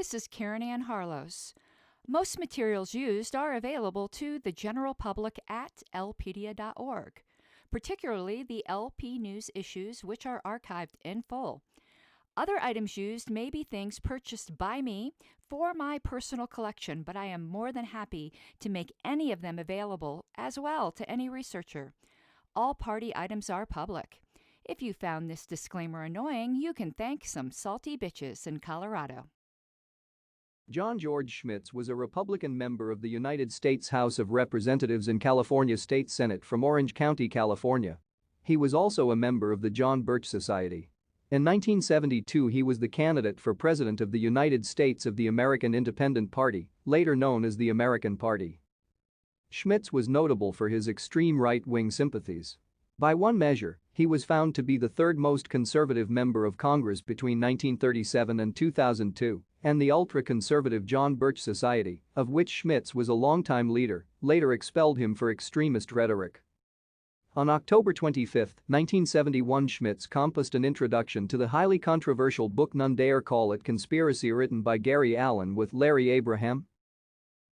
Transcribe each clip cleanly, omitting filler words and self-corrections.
This is Karen Ann Harlos. Most materials used are available to the general public at lpedia.org, particularly the LP News issues, which are archived in full. Other items used may be things purchased by me for my personal collection, but I am more than happy to make any of them available as well to any researcher. All party items are public. If you found this disclaimer annoying, you can thank some salty bitches in Colorado. John George Schmitz was a Republican member of the United States House of Representatives and California State Senate from Orange County, California. He was also a member of the John Birch Society. In 1972, he was the candidate for President of the United States of the American Independent Party, later known as the American Party. Schmitz was notable for his extreme right-wing sympathies. By one measure, he was found to be the third most conservative member of Congress between 1937 and 2002, and the ultra-conservative John Birch Society, of which Schmitz was a longtime leader, later expelled him for extremist rhetoric. On October 25, 1971, Schmitz composed an introduction to the highly controversial book None Dare Call It Conspiracy, written by Gary Allen with Larry Abraham.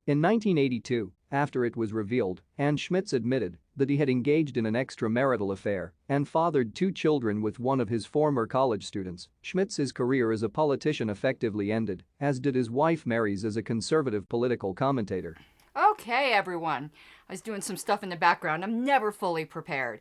In 1982, after it was revealed, and Schmitz admitted that he had engaged in an extramarital affair and fathered 2 children with one of his former college students, Schmitz's career as a politician effectively ended, as did his wife Mary's as a conservative political commentator. Okay, everyone. I was doing some stuff in the background. I'm never fully prepared.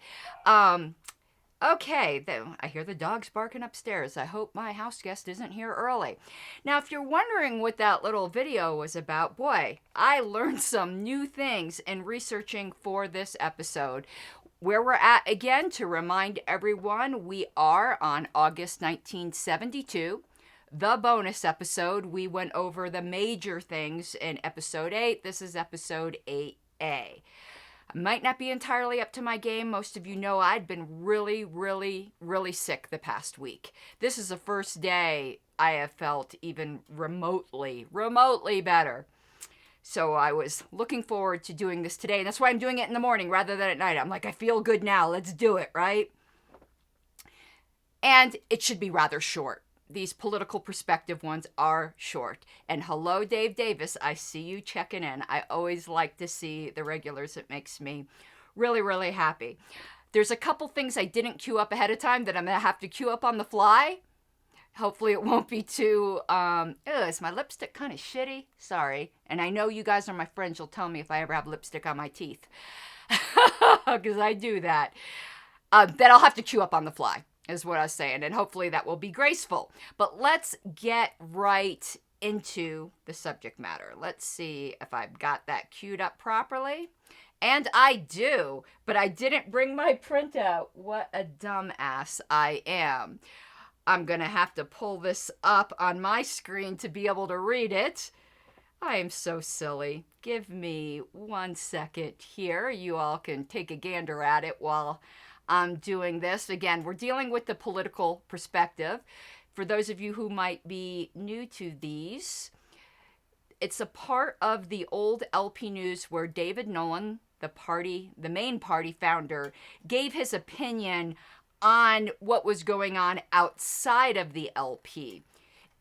Okay, I hear the dogs barking upstairs. I hope my house guest isn't here early. Now, if you're wondering what that little video was about, boy, I learned some new things in researching for this episode. Where we're at, again, to remind everyone, we are on August 1972. The bonus episode, we went over the major things in episode 8. This is episode 8A. I might not be entirely up to my game. Most of you know I'd been really sick the past week. This is the first day I have felt even remotely better. So I was looking forward to doing this today, and that's why I'm doing it in the morning rather than at night. I'm like, I feel good now. Let's do it, right? And it should be rather short. These political perspective ones are short. And hello, Dave Davis. I see you checking in. I always like to see the regulars. It makes me really happy. There's a couple things I didn't queue up ahead of time that I'm going to have to queue up on the fly. Hopefully it won't be too, is my lipstick kind of shitty? Sorry. And I know you guys are my friends. You'll tell me if I ever have lipstick on my teeth. Because I do that. That I'll have to queue up on the fly, is what I was saying, and hopefully that will be graceful. But let's get right into the subject matter. Let's see if I've got that queued up properly. And I do, but I didn't bring my printout. What a dumbass I am. I'm gonna have to pull this up on my screen to be able to read it. I am so silly. Give me 1 second here. You all can take a gander at it while I'm doing this. Again, we're dealing with the political perspective. For those of you who might be new to these, it's a part of the old LP News where David Nolan, the main party founder, gave his opinion on what was going on outside of the LP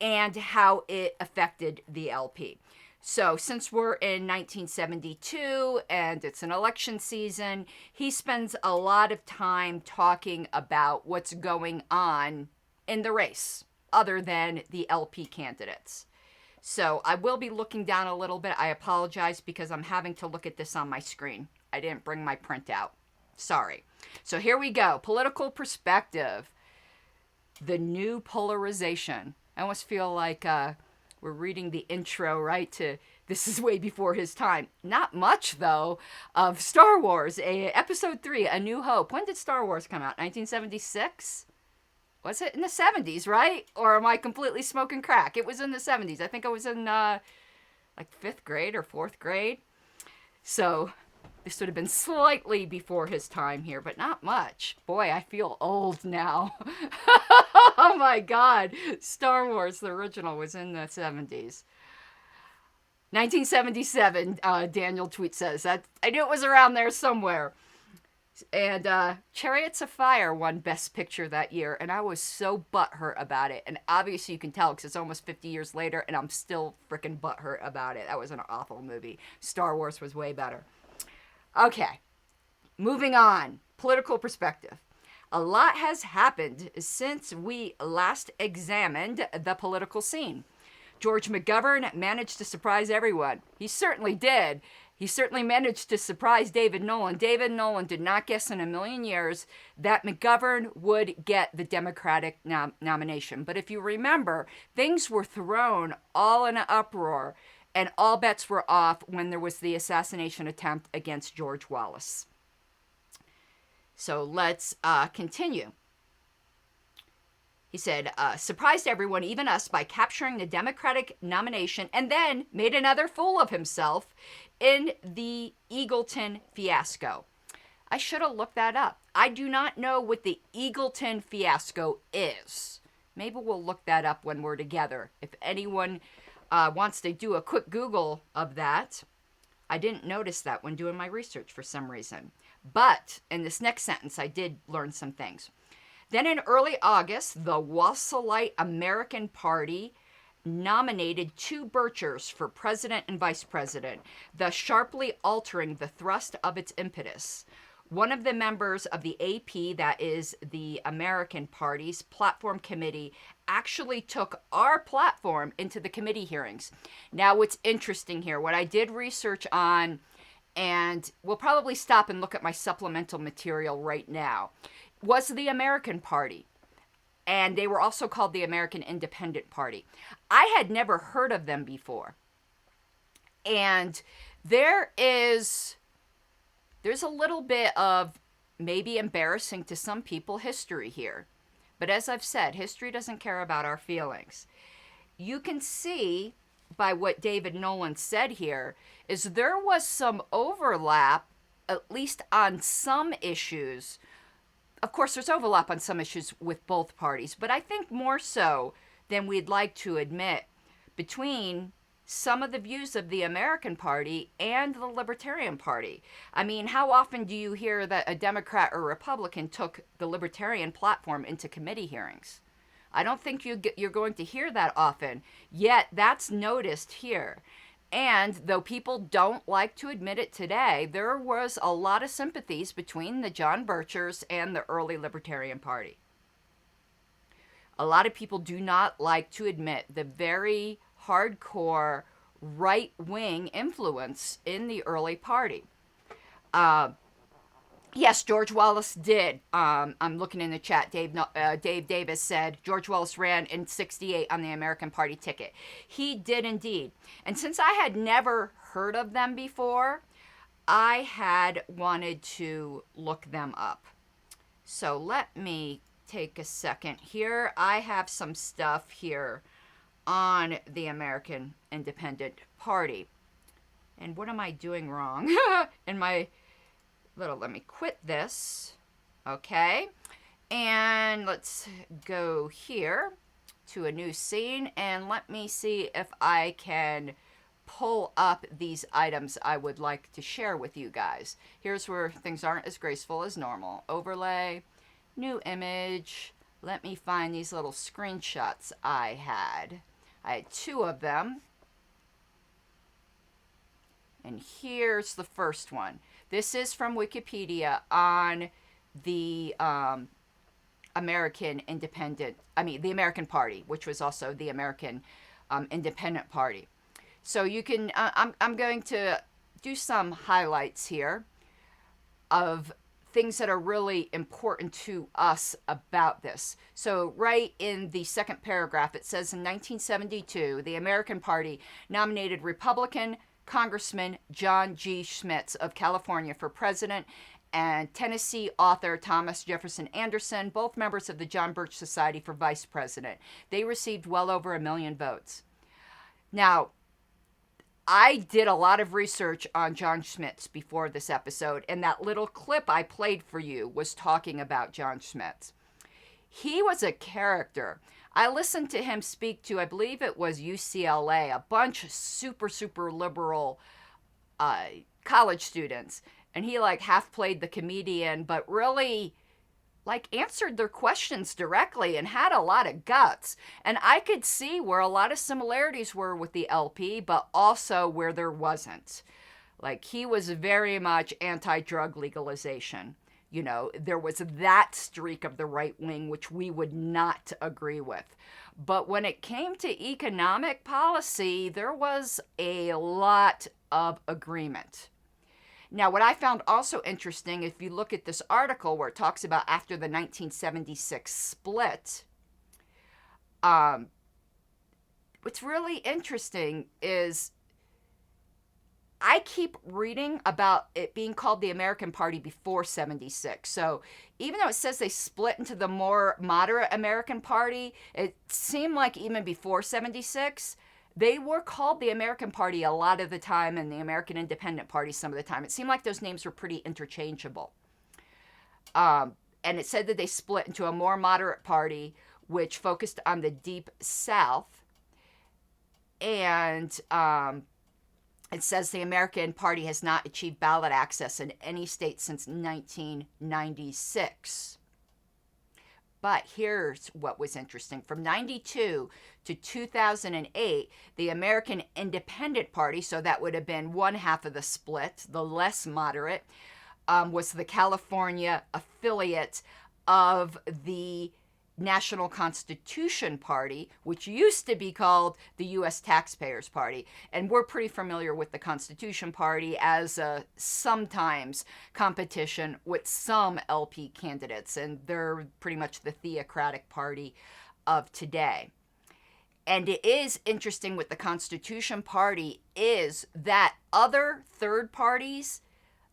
and how it affected the LP. So since we're in 1972 and it's an election season, he spends a lot of time talking about what's going on in the race other than the LP candidates. So I will be looking down a little bit. I apologize because I'm having to look at this on my screen. I didn't bring my printout. Sorry. So here we go. Political perspective. The new polarization. I almost feel like we're reading the intro, right, to this is way before his time. Not much, though, of Star Wars. Episode 3, A New Hope. When did Star Wars come out? 1976? Was it in the 70s, right? Or am I completely smoking crack? It was in the 70s. I think I was in, like, 5th grade or 4th grade. So this would have been slightly before his time here, but not much. Boy, I feel old now. Oh my God. Star Wars, the original, was in the 70s. 1977, Daniel Tweet says. I knew it was around there somewhere. And Chariots of Fire won Best Picture that year, and I was so butthurt about it. And obviously, you can tell because it's almost 50 years later, and I'm still freaking butthurt about it. That was an awful movie. Star Wars was way better. Okay, moving on. Political perspective. A lot has happened since we last examined the political scene. George McGovern managed to surprise everyone. He certainly did. He certainly managed to surprise David Nolan. David Nolan did not guess in a million years that McGovern would get the Democratic nomination. But if you remember, things were thrown all in an uproar, and all bets were off when there was the assassination attempt against George Wallace. So let's continue. He said, surprised everyone, even us, by capturing the Democratic nomination and then made another fool of himself in the Eagleton fiasco. I should have looked that up. I do not know what the Eagleton fiasco is. Maybe we'll look that up when we're together. If anyone wants to do a quick Google of that, I didn't notice that when doing my research for some reason. But in this next sentence, I did learn some things. Then in early August, the Wassailite American Party nominated two Birchers for president and vice president, thus sharply altering the thrust of its impetus. One of the members of the AP, that is the American Party's platform committee, actually took our platform into the committee hearings. Now, what's interesting here, what I did research on, and we'll probably stop and look at my supplemental material right now, was the American Party. And they were also called the American Independent Party. I had never heard of them before. And there's a little bit of maybe embarrassing to some people history here. But as I've said, history doesn't care about our feelings. You can see by what David Nolan said here is there was some overlap, at least on some issues. Of course, there's overlap on some issues with both parties, but I think more so than we'd like to admit between some of the views of the American Party and the Libertarian Party. I mean, how often do you hear that a Democrat or Republican took the Libertarian platform into committee hearings? I don't think you're going to hear that often, yet that's noticed here. And though people don't like to admit it today, there was a lot of sympathies between the John Birchers and the early Libertarian Party. A lot of people do not like to admit the very hardcore right-wing influence in the early party. Yes, George Wallace did. I'm looking in the chat. Dave Davis said George Wallace ran in '68 on the American Party ticket. He did indeed. And since I had never heard of them before, I had wanted to look them up. So let me take a second here. I have some stuff here on the American Independent Party. And what am I doing wrong in my... Let me quit this. Okay. And let's go here to a new scene and let me see if I can pull up these items I would like to share with you guys. Here's where things aren't as graceful as normal. Overlay, new image. Let me find these little screenshots I had. I had two of them. And here's the first one. This is from Wikipedia on the American Party, which was also the American Independent Party. So you can, I'm going to do some highlights here of things that are really important to us about this. So right in the second paragraph, it says in 1972, the American Party nominated Republican Congressman John G. Schmitz of California for president and Tennessee author Thomas Jefferson Anderson, both members of the John Birch Society, for vice president. They received well over 1 million votes. Now, I did a lot of research on John Schmitz before this episode, and that little clip I played for you was talking about John Schmitz. He was a character. I listened to him speak to, I believe it was UCLA, a bunch of super liberal college students. And he like half played the comedian, but really like answered their questions directly and had a lot of guts. And I could see where a lot of similarities were with the LP, but also where there wasn't. Like he was very much anti-drug legalization. You know, there was that streak of the right wing, which we would not agree with. But when it came to economic policy, there was a lot of agreement. Now, what I found also interesting, if you look at this article where it talks about after the 1976 split, what's really interesting is I keep reading about it being called the American Party before 76. So even though it says they split into the more moderate American Party, it seemed like even before 76, they were called the American Party a lot of the time and the American Independent Party some of the time. It seemed like those names were pretty interchangeable. And it said that they split into a more moderate party, which focused on the Deep South. And it says the American Party has not achieved ballot access in any state since 1996. But here's what was interesting. From 92 to 2008, the American Independent Party, so that would have been one half of the split, the less moderate, was the California affiliate of the National Constitution Party, which used to be called the U.S. Taxpayers Party. And we're pretty familiar with the Constitution Party as a sometimes competition with some LP candidates, and they're pretty much the theocratic party of today. And it is interesting with the Constitution Party is that other third parties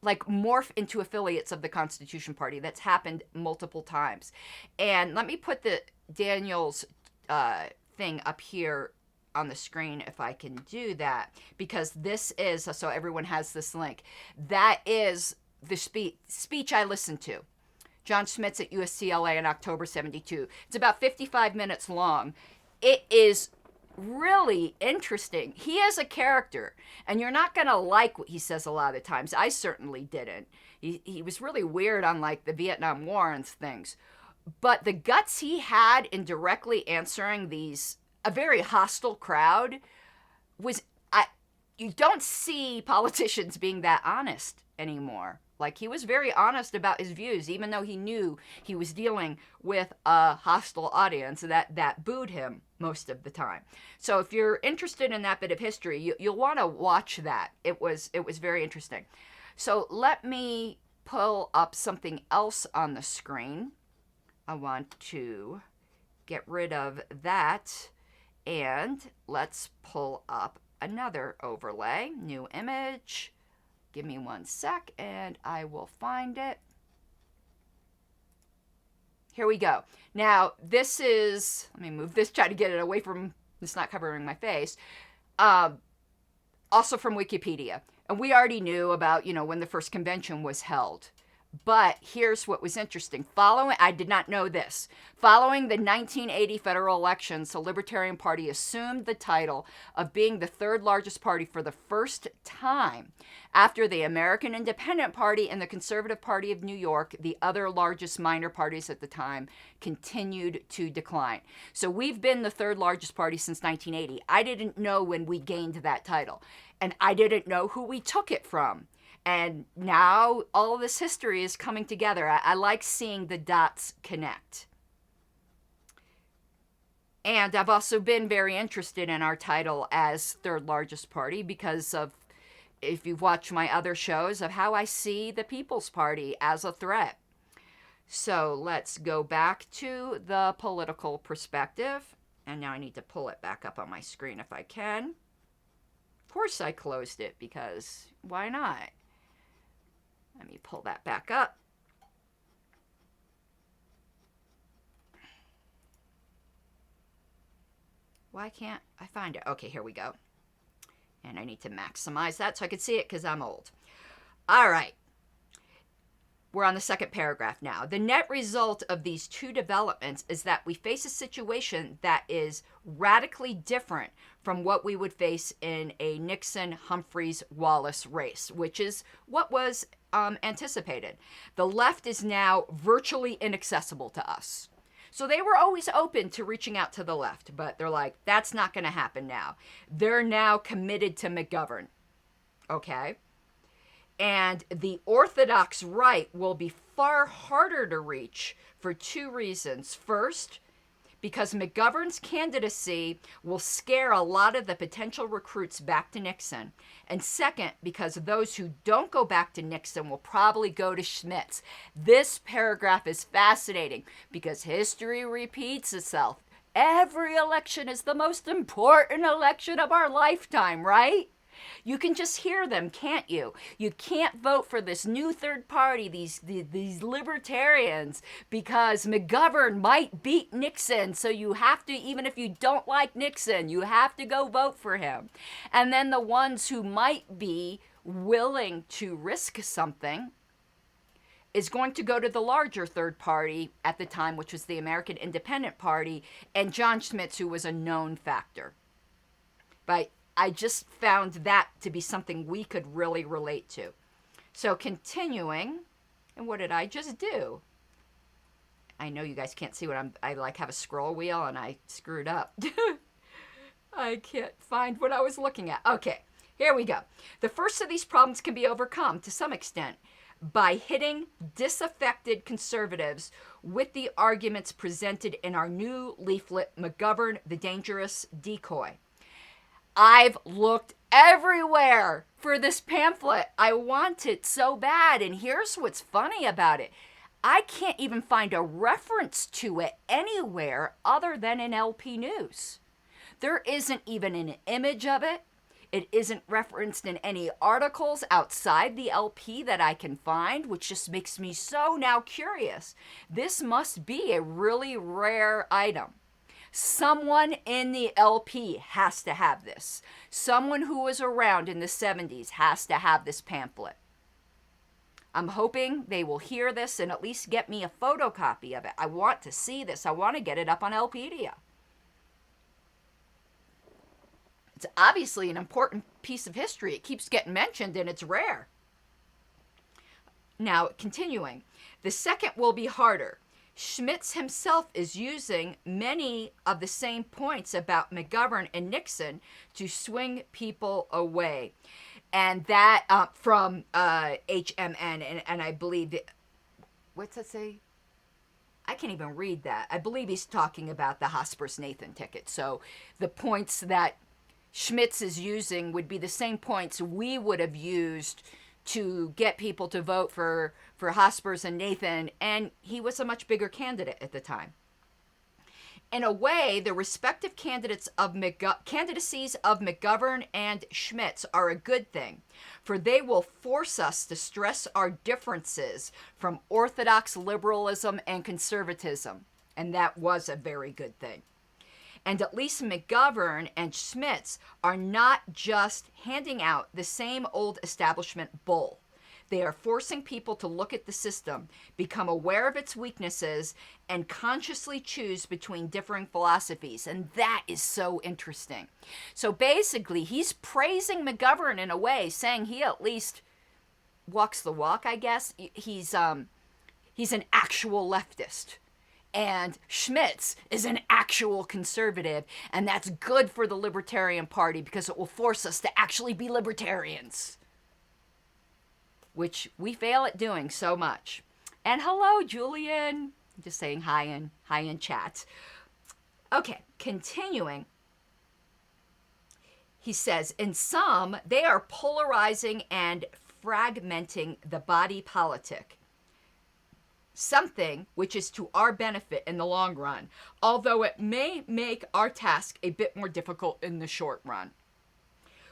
like morph into affiliates of the Constitution Party. That's happened multiple times. And let me put the Daniel's thing up here on the screen if I can do that, because this is, so everyone has this link. That is the speech I listened to. John Schmitz at USCLA in October 72. It's about 55 minutes long. It is really interesting. He is a character, and you're not going to like what he says a lot of times. I certainly didn't. He was really weird on like the Vietnam War and things. But the guts he had in directly answering a very hostile crowd was, you don't see politicians being that honest anymore. Like, he was very honest about his views, even though he knew he was dealing with a hostile audience that booed him most of the time. So if you're interested in that bit of history, you'll want to watch that. It was very interesting. So let me pull up something else on the screen. I want to get rid of that, and let's pull up another overlay. New image. Give me 1 sec and I will find it. Here we go. Now, this is, let me move this, try to get it away from, it's not covering my face. Also from Wikipedia. And we already knew about, when the first convention was held. But here's what was interesting. I did not know this. Following the 1980 federal elections, the Libertarian Party assumed the title of being the third largest party for the first time after the American Independent Party and the Conservative Party of New York, the other largest minor parties at the time, continued to decline. So we've been the third largest party since 1980. I didn't know when we gained that title, and I didn't know who we took it from. And now all of this history is coming together. I like seeing the dots connect. And I've also been very interested in our title as third largest party because of, if you've watched my other shows, of how I see the People's Party as a threat. So let's go back to the political perspective. And now I need to pull it back up on my screen if I can. Of course I closed it because why not? Let me pull that back up. Why can't I find it? Okay, here we go. And I need to maximize that so I can see it because I'm old. All right. We're on the second paragraph now. The net result of these two developments is that we face a situation that is radically different from what we would face in a Nixon-Humphreys-Wallace race, which is what was anticipated. The left is now virtually inaccessible to us. So they were always open to reaching out to the left, but they're like, that's not going to happen now. They're now committed to McGovern. Okay? And the orthodox right will be far harder to reach for two reasons. First, because McGovern's candidacy will scare a lot of the potential recruits back to Nixon. And second, because those who don't go back to Nixon will probably go to Schmitz. This paragraph is fascinating because history repeats itself. Every election is the most important election of our lifetime, right? You can just hear them, can't you? You can't vote for this new third party, these libertarians, because McGovern might beat Nixon. So you have to, even if you don't like Nixon, you have to go vote for him. And then the ones who might be willing to risk something is going to go to the larger third party at the time, which was the American Independent Party, and John Schmitz, who was a known factor. But I just found that to be something we could really relate to. So continuing, and what did I just do? I know you guys can't see what I like have a scroll wheel and I screwed up. I can't find what I was looking at. Okay, here we go. The first of these problems can be overcome to some extent by hitting disaffected conservatives with the arguments presented in our new leaflet, McGovern, the Dangerous Decoy. I've looked everywhere for this pamphlet. I want it so bad. And here's what's funny about it. I can't even find a reference to it anywhere other than in LP News. There isn't even an image of it. It isn't referenced in any articles outside the LP that I can find, which just makes me so now curious. This must be a really rare item. Someone in the LP has to have this. Someone who was around in the 70s has to have this pamphlet. I'm hoping they will hear this and at least get me a photocopy of it. I want to see this. I want to get it up on LPedia. It's obviously an important piece of history. It keeps getting mentioned and it's rare. Now, continuing. The second will be harder. Schmitz himself is using many of the same points about McGovern and Nixon to swing people away. And that from HMN, and I believe, what's that say? I can't even read that. I believe he's talking about the Hospers-Nathan ticket. So the points that Schmitz is using would be the same points we would have used to get people to vote for Hospers and Nathan, and he was a much bigger candidate at the time. In a way, the respective candidacies of McGovern and Schmitz are a good thing, for they will force us to stress our differences from orthodox liberalism and conservatism, and that was a very good thing. And at least McGovern and Schmitz are not just handing out the same old establishment bull. They are forcing people to look at the system, become aware of its weaknesses, and consciously choose between differing philosophies. And that is so interesting. So basically, he's praising McGovern in a way, saying he at least walks the walk, I guess. He's an actual leftist. And Schmitz is an actual conservative, and that's good for the Libertarian Party because it will force us to actually be libertarians, which we fail at doing so much. And hello, Julian. I'm just saying hi in chat. Okay, continuing. He says, in some, they are polarizing and fragmenting the body politic. Something which is to our benefit in the long run, although it may make our task a bit more difficult in the short run.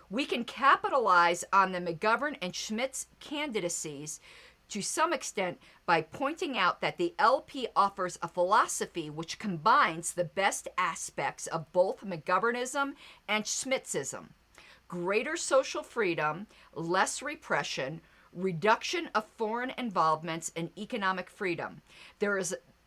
We can capitalize on the McGovern and Schmitz candidacies to some extent by pointing out that the LP offers a philosophy which combines the best aspects of both McGovernism and Schmitzism. Greater social freedom, less repression, reduction of foreign involvements, and economic freedom.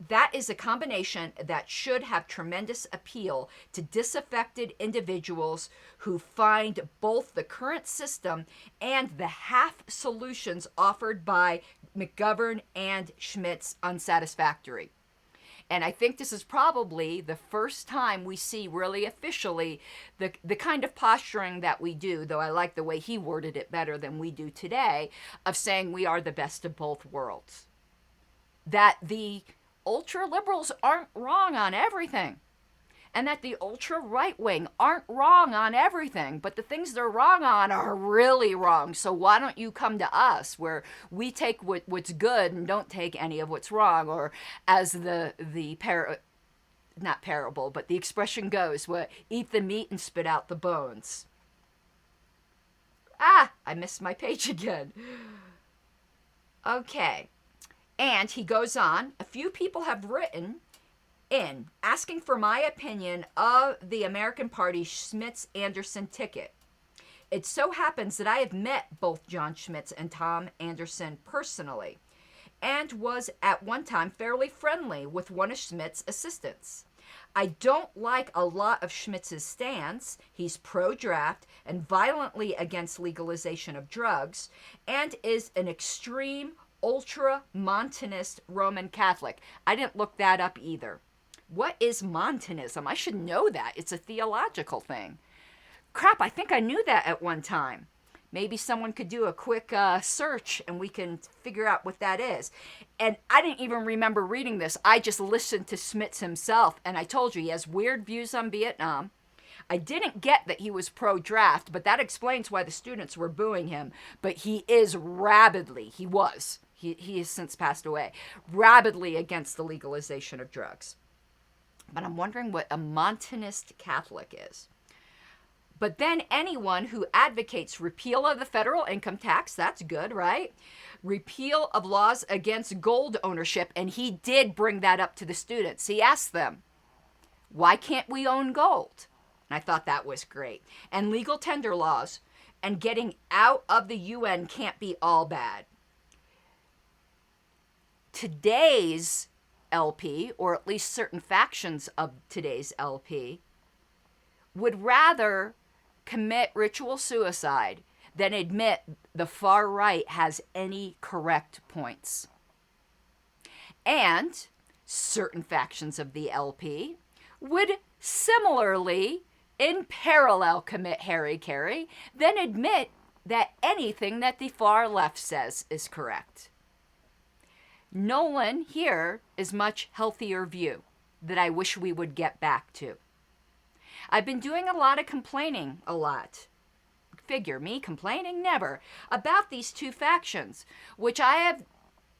That is a combination that should have tremendous appeal to disaffected individuals who find both the current system and the half solutions offered by McGovern and Schmitz unsatisfactory. And I think this is probably the first time we see really officially the kind of posturing that we do, though I like the way he worded it better than we do today, of saying we are the best of both worlds. That the ultra liberals aren't wrong on everything, and that the ultra right wing aren't wrong on everything, but the things they're wrong on are really wrong. So why don't you come to us where we take what's good and don't take any of what's wrong? Or as the not parable, but the expression goes, eat the meat and spit out the bones. I missed my page again. Okay. And he goes on, a few people have written in asking for my opinion of the American Party Schmitz-Anderson ticket. It so happens that I have met both John Schmitz and Tom Anderson personally, and was at one time fairly friendly with one of Schmitz's assistants. I don't like a lot of Schmitz's stance. He's pro-draft and violently against legalization of drugs, and is an extreme ultra-Montanist Roman Catholic. I didn't look that up either. What is Montanism? I should know that. It's a theological thing. Crap, I think I knew that at one time. Maybe someone could do a quick search and we can figure out what that is. And I didn't even remember reading this. I just listened to Schmitz himself, and I told you he has weird views on Vietnam. I didn't get that he was pro-draft, but that explains why the students were booing him. But he is rabidly, he has since passed away, rabidly against the legalization of drugs. But I'm wondering what a Montanist Catholic is. But then anyone who advocates repeal of the federal income tax, that's good, right? Repeal of laws against gold ownership, and he did bring that up to the students. He asked them, why can't we own gold? And I thought that was great. And legal tender laws and getting out of the UN can't be all bad. Today's LP, or at least certain factions of today's LP, would rather commit ritual suicide than admit the far right has any correct points. And certain factions of the LP would similarly, in parallel, commit hara-kiri, then admit that anything that the far left says is correct. Nolan here is much healthier view that I wish we would get back to. I've been doing a lot of complaining, a lot. Figure me complaining? Never. About these two factions, which I have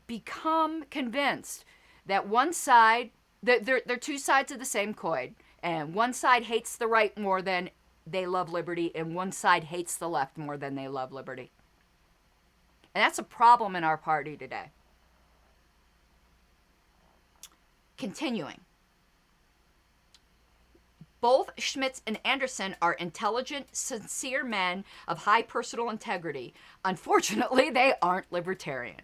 become convinced that one side, they're two sides of the same coin, and one side hates the right more than they love liberty, and one side hates the left more than they love liberty. And that's a problem in our party today. Continuing. Both Schmitz and Anderson are intelligent, sincere men of high personal integrity. Unfortunately, they aren't libertarian.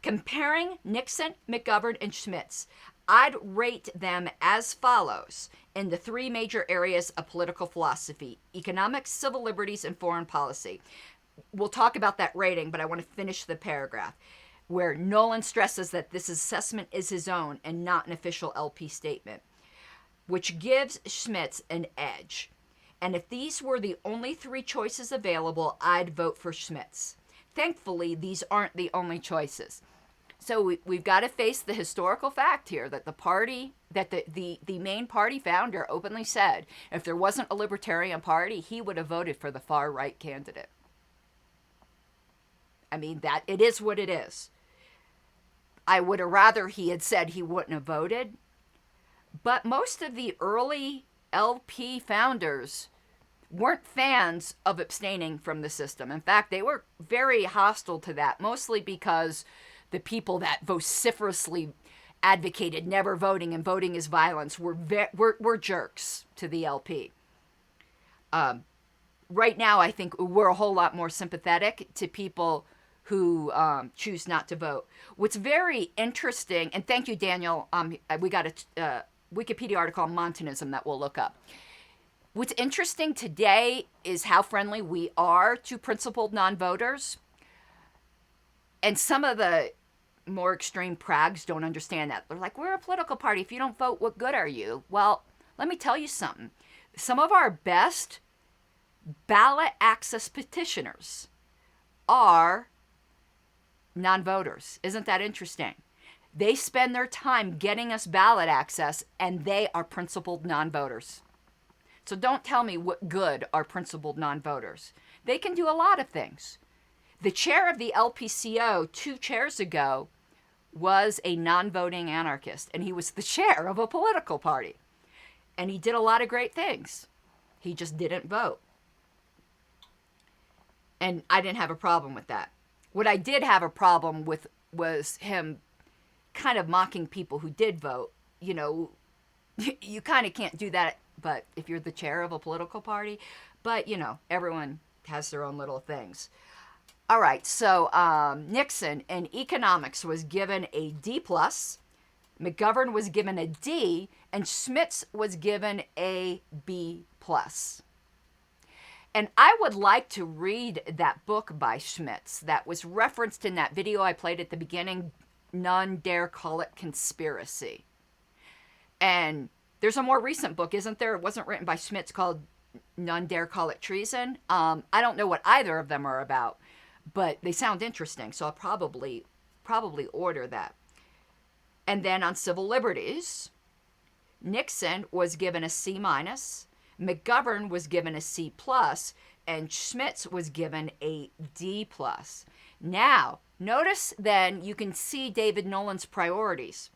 Comparing Nixon, McGovern, and Schmitz, I'd rate them as follows in the three major areas of political philosophy: economics, civil liberties, and foreign policy. We'll talk about that rating, but I want to finish the paragraph where Nolan stresses that this assessment is his own and not an official LP statement, which gives Schmitz an edge. And if these were the only three choices available, I'd vote for Schmitz. Thankfully, these aren't the only choices. So we've got to face the historical fact here that the party, that the main party founder openly said if there wasn't a Libertarian Party, he would have voted for the far right candidate. I mean, that it is what it is. I would have rather he had said he wouldn't have voted. But most of the early LP founders weren't fans of abstaining from the system. In fact, they were very hostile to that, mostly because the people that vociferously advocated never voting and voting is violence were jerks to the LP. Right now, I think we're a whole lot more sympathetic to people who choose not to vote. What's very interesting, and thank you, Daniel, we got a Wikipedia article on Montanism that we'll look up. What's interesting today is how friendly we are to principled non-voters. And some of the more extreme prags don't understand that. They're like, we're a political party. If you don't vote, what good are you? Well, let me tell you something. Some of our best ballot access petitioners are non-voters. Isn't that interesting? They spend their time getting us ballot access, and they are principled non-voters. So don't tell me what good are principled non-voters. They can do a lot of things. The chair of the LPCO 2 chairs ago was a non-voting anarchist, and he was the chair of a political party. And he did a lot of great things. He just didn't vote. And I didn't have a problem with that. What I did have a problem with was him kind of mocking people who did vote. You know, you kind of can't do that, but if you're the chair of a political party. But, you know, everyone has their own little things. All right, so Nixon in economics was given a D+, McGovern was given a D, and Schmitz was given a B+. And I would like to read that book by Schmitz that was referenced in that video I played at the beginning, None Dare Call It Conspiracy. And there's a more recent book, isn't there? It wasn't written by Schmitz, called None Dare Call It Treason. I don't know what either of them are about, but they sound interesting, so I'll probably order that. And then on civil liberties, Nixon was given a C-, McGovern was given a C+, and Schmitz was given a D+. Now, notice then you can see David Nolan's priorities.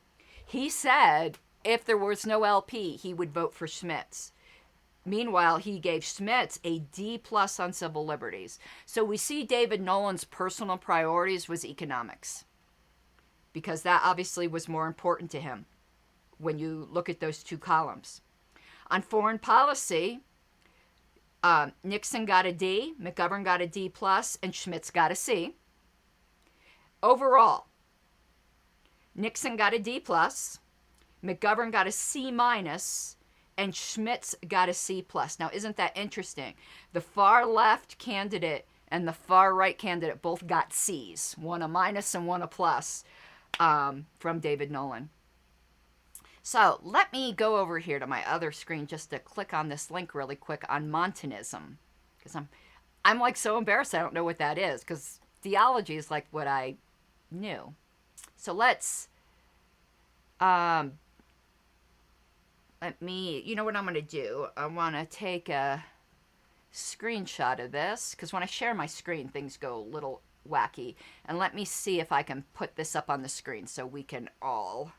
He said if there was no LP, he would vote for Schmitz. Meanwhile, he gave Schmitz a D+ on civil liberties. So we see David Nolan's personal priorities was economics, because that obviously was more important to him when you look at those 2 columns. On foreign policy, Nixon got a D, McGovern got a D+, and Schmitz got a C. Overall, Nixon got a D+, McGovern got a C-, and Schmitz got a C+. Now, isn't that interesting? The far left candidate and the far right candidate both got C's, one a minus and one a plus, from David Nolan. So let me go over here to my other screen just to click on this link really quick on Montanism, because I'm like so embarrassed I don't know what that is, because theology is like what I knew. So let's you know what I'm going to do? I want to take a screenshot of this, because when I share my screen, things go a little wacky. And let me see if I can put this up on the screen so we can all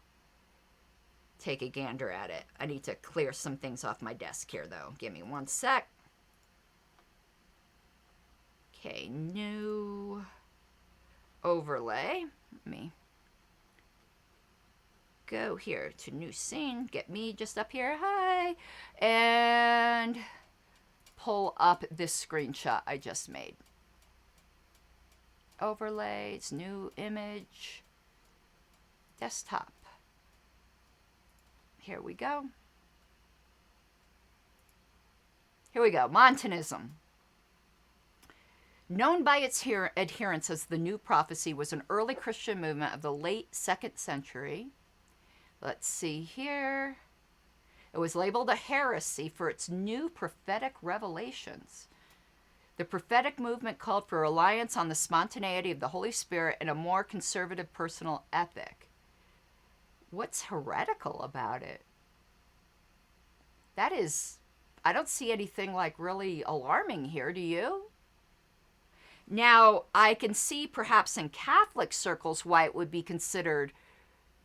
take a gander at it. I need to clear some things off my desk here, though. Give me one sec. Okay, new overlay. Let me go here to new scene, get me just up here, hi, and pull up this screenshot I just made. Overlays, new image, desktop. Here we go. Here we go, Montanism. Known by its adherents as the New Prophecy, was an early Christian movement of the late 2nd century. Let's see here. It was labeled a heresy for its new prophetic revelations. The prophetic movement called for reliance on the spontaneity of the Holy Spirit and a more conservative personal ethic. What's heretical about it? That is, I don't see anything like really alarming here, do you? Now, I can see perhaps in Catholic circles why it would be considered,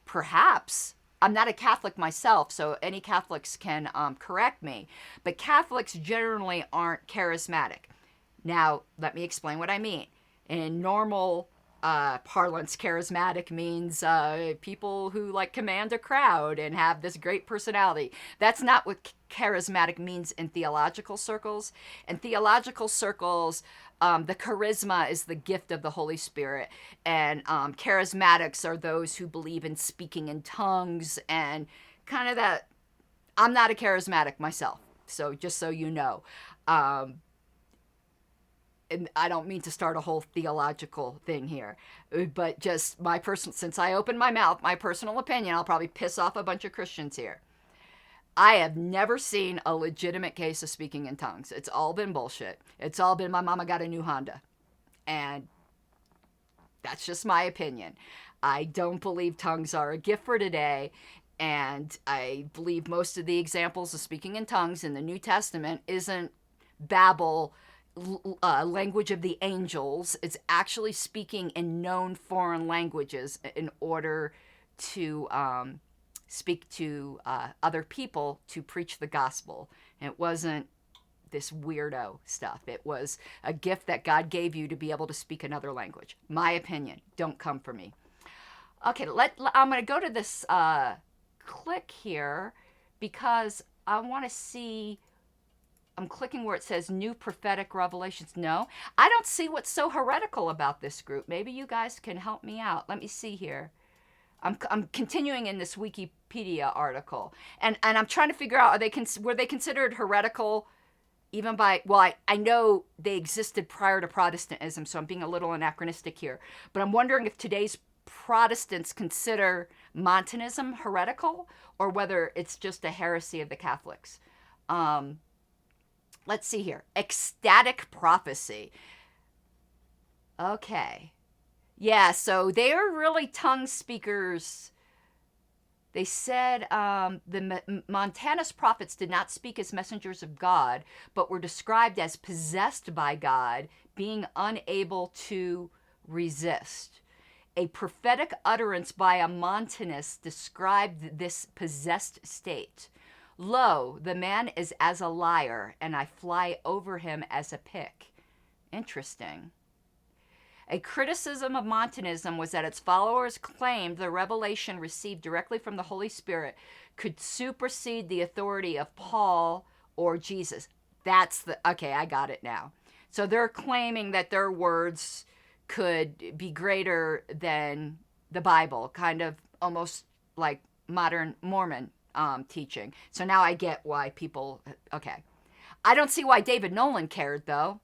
perhaps, I'm not a Catholic myself, so any Catholics can correct me, but Catholics generally aren't charismatic. Now, let me explain what I mean. In normal parlance, charismatic means people who like command a crowd and have this great personality. That's not what charismatic means in theological circles. In theological circles, The charisma is the gift of the Holy Spirit, and charismatics are those who believe in speaking in tongues and kind of that. I'm not a charismatic myself, so just so you know. And I don't mean to start a whole theological thing here, but just my personal, since I opened my mouth, my personal opinion, I'll probably piss off a bunch of Christians here. I have never seen a legitimate case of speaking in tongues. It's all been bullshit. It's all been my mama got a new Honda. And that's just my opinion. I don't believe tongues are a gift for today. And I believe most of the examples of speaking in tongues in the New Testament isn't babble, language of the angels. It's actually speaking in known foreign languages in order to speak to other people to preach the gospel. And it wasn't this weirdo stuff. It was a gift that God gave you to be able to speak another language. My opinion. Don't come for me. Okay, I'm going to go to this click here because I want to see. I'm clicking where it says new prophetic revelations. No, I don't see what's so heretical about this group. Maybe you guys can help me out. Let me see here. I'm continuing in this Wikipedia article, and I'm trying to figure out, were they considered heretical even by, well, I know they existed prior to Protestantism, so I'm being a little anachronistic here, but I'm wondering if today's Protestants consider Montanism heretical, or whether it's just a heresy of the Catholics. Let's see here. Ecstatic prophecy. Okay. Yeah, so they are really tongue speakers. They said the Montanist prophets did not speak as messengers of God, but were described as possessed by God, being unable to resist. A prophetic utterance by a Montanist described this possessed state. Lo, the man is as a liar, and I fly over him as a pick. Interesting. A criticism of Montanism was that its followers claimed the revelation received directly from the Holy Spirit could supersede the authority of Paul or Jesus. Okay, I got it now. So they're claiming that their words could be greater than the Bible, kind of almost like modern Mormon teaching. So now I get why people, okay. I don't see why David Nolan cared, though.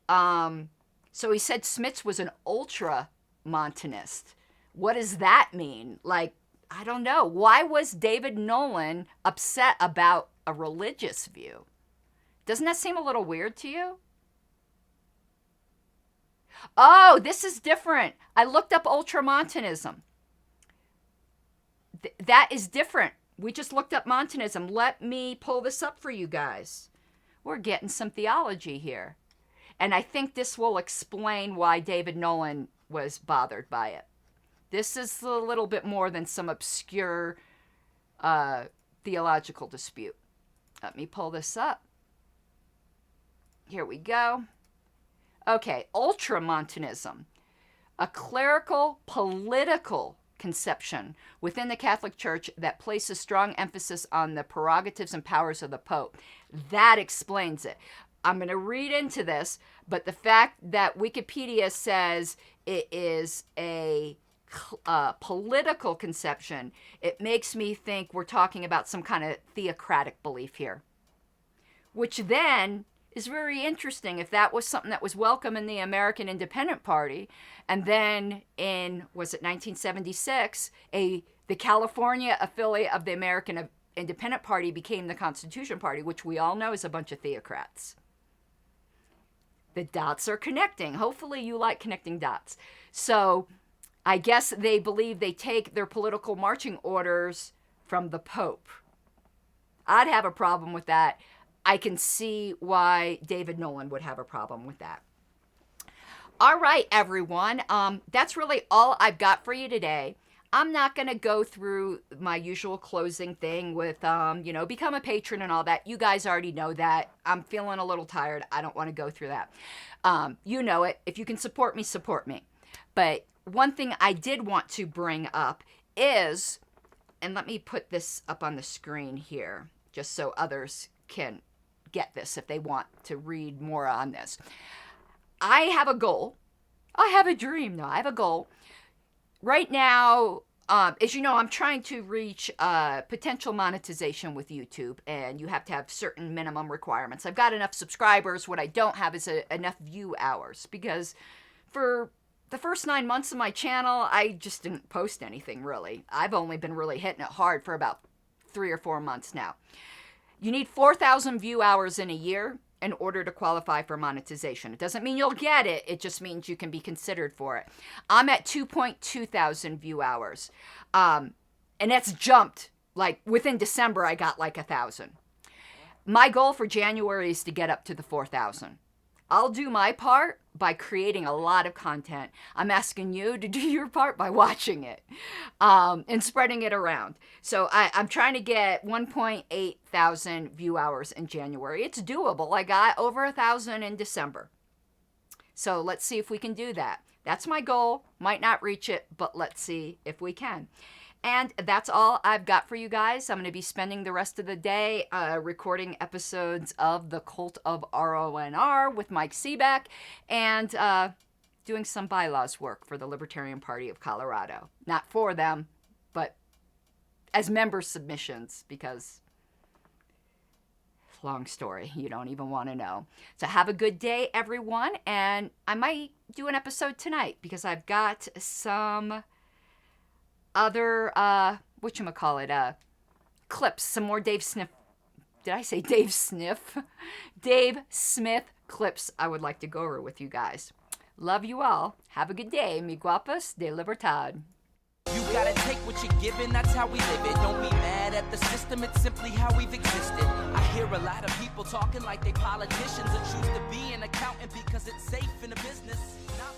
So he said Schmitz was an ultra-Montanist. What does that mean? Like, I don't know. Why was David Nolan upset about a religious view? Doesn't that seem a little weird to you? Oh, this is different. I looked up ultramontanism. That is different. We just looked up Montanism. Let me pull this up for you guys. We're getting some theology here. And I think this will explain why David Nolan was bothered by it. This is a little bit more than some obscure theological dispute. Let me pull this up. Here we go. Okay, ultramontanism. A clerical political conception within the Catholic Church that places strong emphasis on the prerogatives and powers of the Pope. That explains it. I'm going to read into this, but the fact that Wikipedia says it is a political conception, it makes me think we're talking about some kind of theocratic belief here, which then is very interesting. If that was something that was welcome in the American Independent Party, and then in, was it 1976, the California affiliate of the American Independent Party became the Constitution Party, which we all know is a bunch of theocrats. The dots are connecting. Hopefully you like connecting dots. So I guess they believe they take their political marching orders from the Pope. I'd have a problem with that. I can see why David Nolan would have a problem with that. All right, everyone. That's really all I've got for you today. I'm not going to go through my usual closing thing with, become a patron and all that. You guys already know that. I'm feeling a little tired. I don't want to go through that. You know it. If you can support me, support me. But one thing I did want to bring up is, and let me put this up on the screen here, just so others can get this if they want to read more on this. I have a goal. I have a dream. No, I have a goal. Right now, as you know, I'm trying to reach potential monetization with YouTube, and you have to have certain minimum requirements. I've got enough subscribers. What I don't have is enough view hours, because for the first 9 months of my channel, I just didn't post anything really. I've only been really hitting it hard for about 3 or 4 months now. You need 4,000 view hours in a year in order to qualify for monetization. It doesn't mean you'll get it. It just means you can be considered for it. I'm at 2.2 thousand view hours. And that's jumped. Like within December, I got like 1,000. My goal for January is to get up to the 4,000. I'll do my part by creating a lot of content. I'm asking you to do your part by watching it and spreading it around. So I'm trying to get 1.8 thousand view hours in January. It's doable. I got over 1,000 in December. So let's see if we can do that. That's my goal. Might not reach it, but let's see if we can. And that's all I've got for you guys. I'm going to be spending the rest of the day recording episodes of The Cult of RONR with Mike Seebeck and doing some bylaws work for the Libertarian Party of Colorado. Not for them, but as member submissions, because long story, you don't even want to know. So have a good day, everyone, and I might do an episode tonight because I've got some other clips, some more Dave Smith. Did I say Dave Smith? Dave Smith clips I would like to go over with you guys. Love you all. Have a good day. Mi guapas de libertad. You gotta take what you're given, that's how we live it. Don't be mad at the system, it's simply how we've existed. I hear a lot of people talking like they politicians and choose to be an accountant because it's safe in the business. Not